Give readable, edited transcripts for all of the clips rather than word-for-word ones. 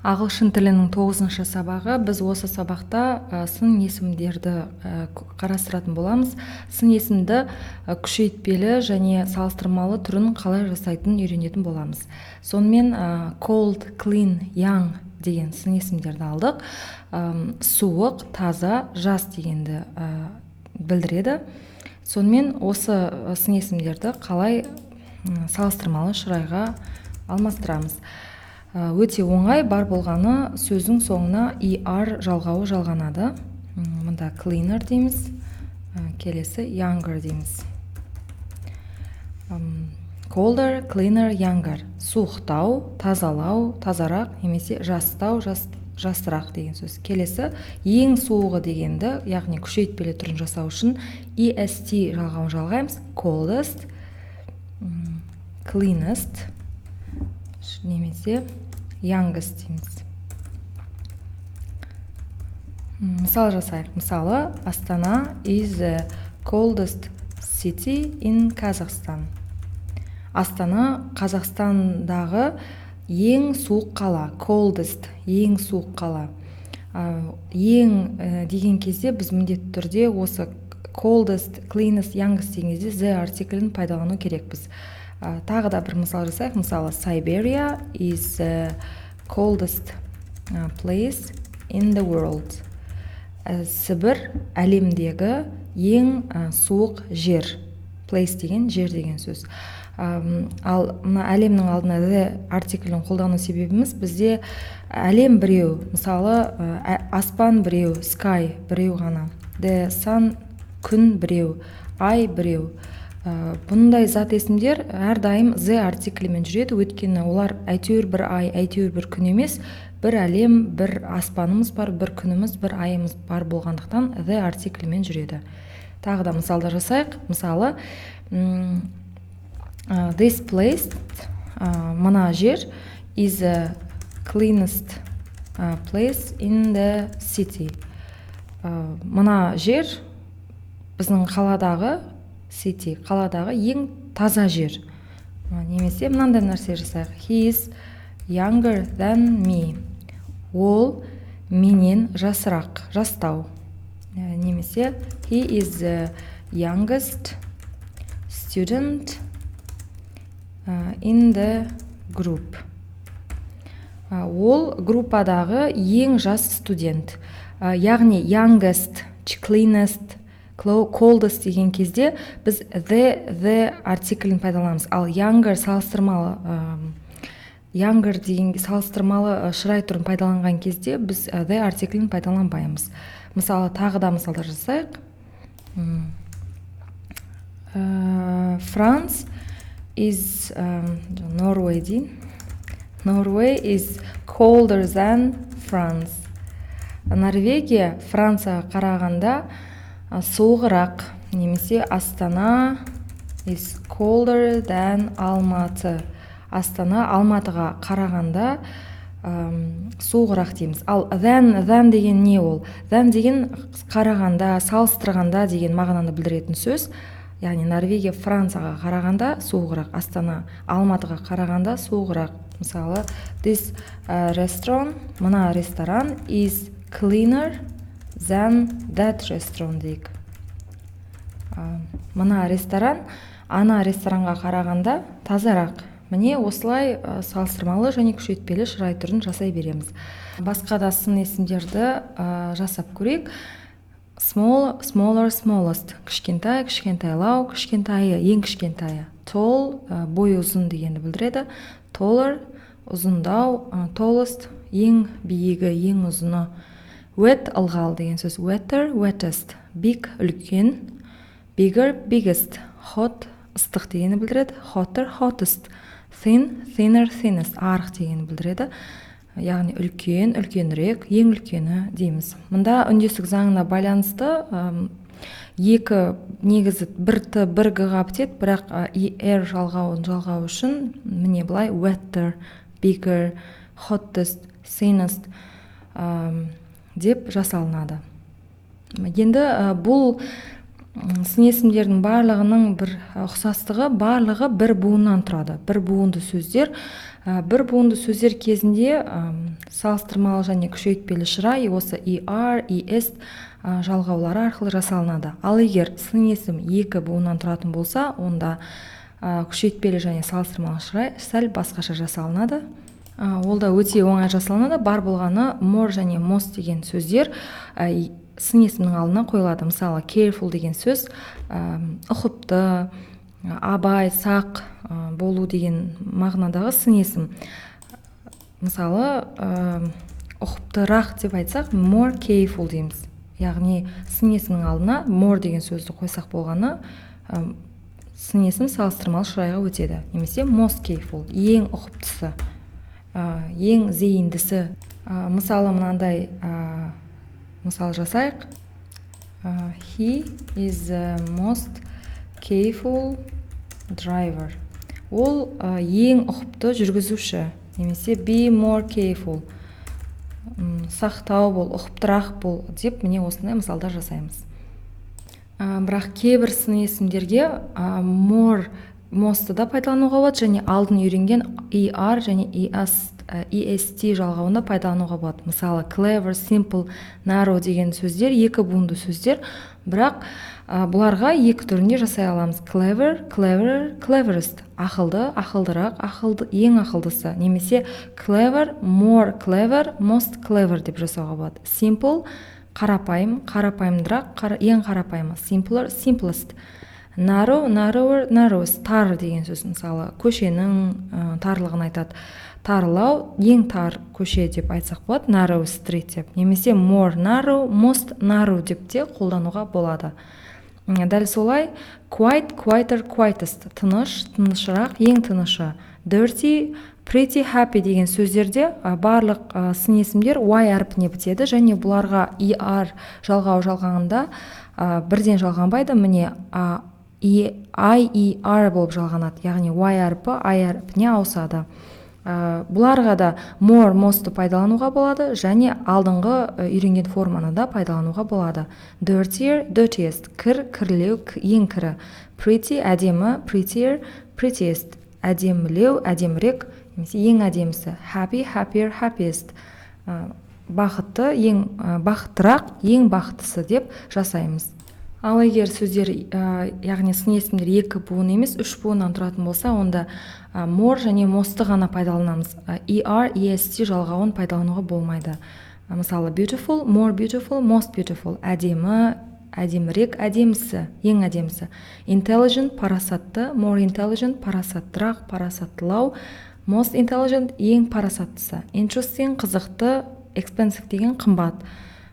Ағылшын тілінің 9-шы сабағы. Біз осы сабақта сын есімдерді қарастыратын боламыз. Сын есімді күшейтпелі және салыстырмалы түрін қалай жасайтын үйренетін боламыз. Сонымен cold, clean, young деген сын есімдерді алдық. Суық, таза, жас дегенді білдіреді. Сонымен осы сын есімдерді қалай салыстырмалы шырайға алмастырамыз. Өте оңай, бар болғаны сөздің соңына ER жалғауы жалғанады. Мұнда cleaner дейміз, келесі younger дейміз. Colder, cleaner, younger. Суықтау, тазалау, тазарақ, немесе жастау, жасырақ деген сөз. Келесі ең суығы дегенді, яғни күшейтпелі түрін жасау үшін EST жалғауын жалғаймыз. Coldest, cleanest, немесе youngest дейміз. Мысал жасайық. Мысалы, Астана is the coldest city in Kazakhstan. Астана Қазақстандағы ең суық қала. Coldest, ең суық қала. Ең деген кезде біз міндетті түрде осы coldest, cleanest, youngest деген кезде the артиклін пайдалану керекпіз. Тағы да бір мысал жасайық. Мысалы, Siberia is the coldest place in the world. Сібір әлемдегі ең суық жер. Place деген жер деген сөз. Ал мына әлемнің алдына the артиклін қолдану себебіміз бізде әлем біреу. Мысалы, аспан біреу, sky біреу ғана. The sun күн біреу, ай біреу. Бұндай зат есімдер әрдайым the артиклімен жүреді, өйткені олар әйтеуір бір ай, әйтеуір бір күн емес, бір әлем, бір аспанымыз бар, бір күніміз, бір айымыз бар болғандықтан the артиклімен жүреді. Тағы да мысалдар жасайық. Мысалы, this place, мына жер is the cleanest place in the city. Мына жер біздің қаладағы city, қаладағы ең таза жер. Немесе мынандай нәрсе жасайық. He is younger than me. Ол менен жасырақ, жастау. Немесе he is the youngest student in the group. Ол группадағы ең жас студент. Яғни youngest, cleanest, coldest деген кезде біз the артиклін пайдаланамыз. Ал younger деген салыстырмалы шырай түрін пайдаланған кезде біз the артиклін пайдаланбаймыз. Мысалы, тағы да мысалдар жасайық. France is Norway дейін. Norway is colder than France. Норвегия Францияға қарағанда суығырақ. Немесе Астана is colder than Алматы. Астана Алматыға қарағанда суығырақ дейміз. Ал than деген не ол? Than деген қарағанда, салыстырғанда деген мағынаны білдіретін сөз. Яғни Норвегия Францияға қарағанда суығырақ, Астана Алматыға қарағанда суығырақ. Мысалы, this restaurant, мына ресторан is cleaner than that restaurant дейік. Мына ресторан ана ресторанға қарағанда тазарақ. Міне осылай салыстырмалы және күшейтпелі шырай түрін жасай береміз. Басқа да сын есімдерді жасап көрейік. Small, smaller, smallest. Кішкентай, кішкентайлау, кішкентайы, ең кішкентайы. Tall, бойы ұзын дегенді білдіреді. Taller, ұзындау, tallest, ең биігі, ең ұзыны. Wet, ылғал деген сөз. Wetter, wettest. Big, үлкен. Bigger, biggest. Hot, ыстық дегенді білдіреді. Hotter, hottest. Thin, thinner, thinnest. Арық дегенді білдіреді. Яғни үлкен, үлкенірек, ең үлкені дейміз. Мұнда үндестік заңына байланысты екі негізі бір т, бір г-ға бітеді, бірақ er жалғауын жалғау үшін міне былай wetter, bigger, hottest, thinnest деп жасалынады. Енді бұл сын есімдердің барлығының бір ұқсастығы, барлығы бір буыннан тұрады. Бір буынды сөздер кезінде салыстырмалы және күшейтпелі шырай осы er, es жалғаулары арқылы жасалынады. Ал егер сын есім екі буыннан тұратын болса, онда күшейтпелі және салыстырмалы шырай сәл басқаша жасалынады. Ол да өте оңай жасалынады. Бар болғаны more және most деген сөздер сын есімнің алдына қойылады. Мысалы, careful деген сөз ұқыпты, абай, сақ болу деген мағынадағы сын есім. Мысалы, ұқыптырақ деп айтсақ, more careful дейміз. Яғни сын есімнің алдына more деген сөзді қойсақ болғаны, сын есім салыстырмалы шырайға өтеді. Немесе most careful, ең ұқыптысы, ең зейіндісі. Мысалы, мынандай мысал жасайық. He is the most careful driver. Ол ең ұқыпты жүргізуші. Немесе be more careful. Сақтау бол, ұқыптырақ бол деп міне осындай мысалдар жасаймыз. Бірақ кейбір сын есімдерге more, most'ты да пайдалануға болады, және алдын үйренген er және est жалғауында пайдалануға болады. Мысалы, clever, simple, narrow деген сөздер екі буынды сөздер, бірақ бұларға екі түрінде жасай аламыз. Clever, cleverer, cleverest. Ақылды, ақылдырақ, ең ақылдысы. Немесе clever, more clever, most clever деп жасауға болады. Simple, қарапайым, қарапайымдырақ, ең қарапайымы. Simpler, simplest. Narrow, narrower, narrowest. Тар деген сөз. Мысалы, көшенің тарлығын айтады. Тарлау, ең тар көше деп айтсақ болады, narrow street деп. Немесе more narrow, most narrow деп те қолдануға болады. Дәл солай, quiet, quieter, quietest. Тыныш, тынышырақ, ең тынышы. Dirty, pretty, happy деген сөздерде барлық сын есімдер y әрпіне бітеді, және бұларға er жалғағанда бірден жалғанбайды. Міне er болып жалғанады. Яғни y әрпі I әрпіне ауысады. Бұларға да more, most'ты пайдалануға болады, және алдыңғы үйренген форманы да пайдалануға болады. Dirtier, dirtiest, кір, кірлеу, ең кірі. Pretty, әдемі, prettier, prettiest, әдемілеу, әдемірек, немесе ең әдемісі. Happy, happier, happiest, бақытты, ең бақыттырақ, ең бақыттысы деп жасаймыз. Ал егер сөздер, яғни сын есімдер екі буын емес, үш буыннан тұратын болса, онда more және most'ты ғана пайдаланамыз. Er, est жалғауын пайдалануға болмайды. Мысалы, beautiful, more beautiful, most beautiful. Әдемі, әдемірек, әдемісі, ең әдемісі. Intelligent, парасатты, more intelligent, парасаттырақ, парасаттылау. Most intelligent, ең парасаттысы. Interesting, қызықты, expensive деген қымбат.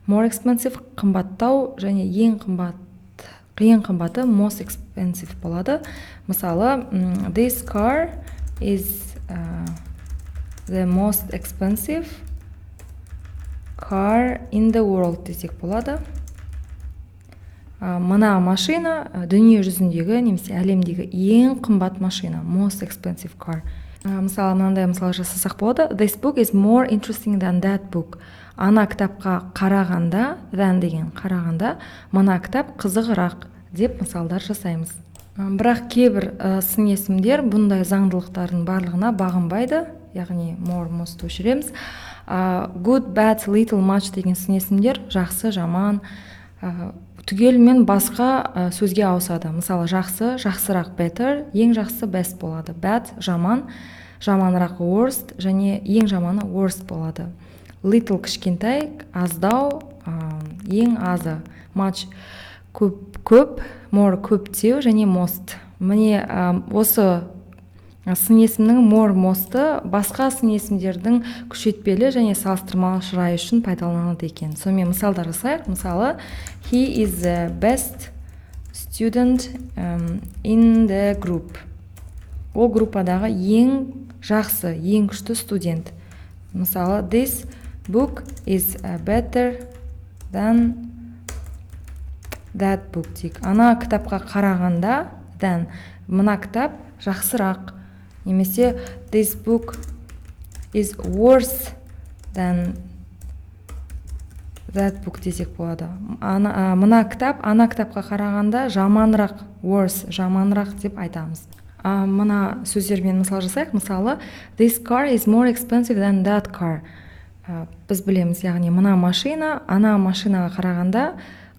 More expensive, қымбаттау, және ең қымбаты most expensive болады. Мысалы, this car is the most expensive car in the world десек болады. Мына машина дүние жүзіндегі немесе әлемдегі ең қымбат машина, most expensive car. Мысалы, мынандай мысал жасасақ болады. This book is more interesting than that book. Ана кітапқа қарағанда, than деген қарағанда, мына кітап қызығырақ деп мысалдар жасаймыз. Бірақ кейбір сын есімдер бұндай заңдылықтардың барлығына бағынбайды, яғни more, most өшіреміз. Good, bad, little, much деген сын есімдер жақсы, жаман, түгелмен басқа сөзге ауысады. Мысалы, жақсы, жақсырақ, better, ең жақсы best болады. Bad, жаман, жаманырақ worst, және ең жаманы worst болады. Little, кішкентай, аздау, ең азы. Much, көп, more, көптеу, және most. Міне осы сын есімнің more, most'ты басқа сын есімдердің күшейтпелі және салыстырмалы шырайы үшін пайдаланылады екен. Сонымен мысалдар жасайық. Мысалы, he is the best student in the group. Ол группадағы ең жақсы, ең күшті студент. Мысалы, this book is better than that book. Ана кітапқа қарағанда than, мына кітап жақсырақ. Немесе this book is worse than that book десек болады. Мына кітап ана кітапқа қарағанда жаманырақ, worse, жаманырақ деп айтамыз. Мына сөздермен мысал жасайық. Мысалы, this car is more expensive than that car. біз білеміз, яғни мына машина ана машинаға қарағанда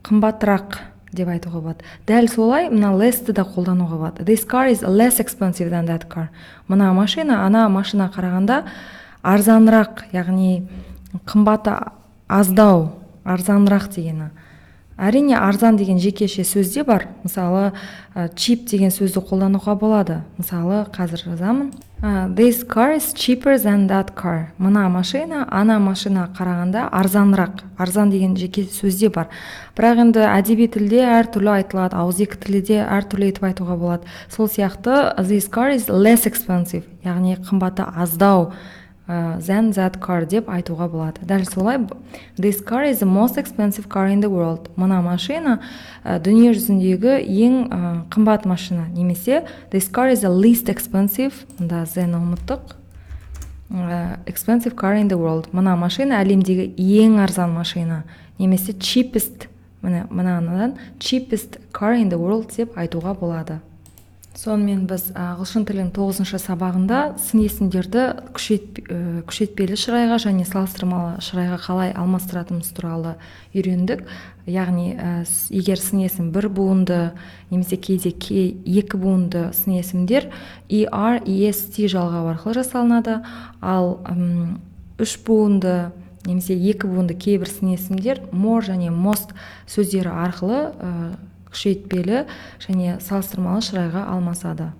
қымбатырақ деп айтуға болады. Дәл солай мына less-ті да қолдануға болады. This car is less expensive than that car. Мына машина ана машинаға қарағанда арзанырақ, яғни қымбаты аздау, арзанырақ дегені. Әрине арзан деген жекеше сөзде бар. Мысалы cheap деген сөзді қолдануға болады. Мысалы қазір жазамын. This car is cheaper than that car. Мына машина ана машинаға қарағанда арзанырақ. Арзан деген жеке сөзде бар. Бірақ енді әдеби тілде әртүрлі айтылады, ауызекі тілде әртүрлі етіп айтуға болады. Сол сияқты this car is less expensive, яғни қымбаты аздау than that car деп айтуға болады. Дәл солай this car is the most expensive car in the world. Мына машина дүние жүзіндегі ең қымбат машина. Немесе this car is the least expensive, да then ұмыттық. Expensive car in the world. Мына машина әлемдегі ең арзан машина. Немесе cheapest, мынадан cheapest car in the world деп айтуға болады. Сонымен біз ағылшын тілінің 9-шы сабағында сын есімдерді күшейтпелі шырайға және салыстырмалы шырайға қалай алмастыратынымыз туралы үйрендік. Яғни егер сын есім бір буынды немесе кейде екі буынды сын есімдер ER, EST жалғау арқылы жасалынады, ал үш буынды немесе екі буынды кейбір сын есімдер more және most сөздері арқылы күшейтпелі және салыстырмалы шырайға алмасады.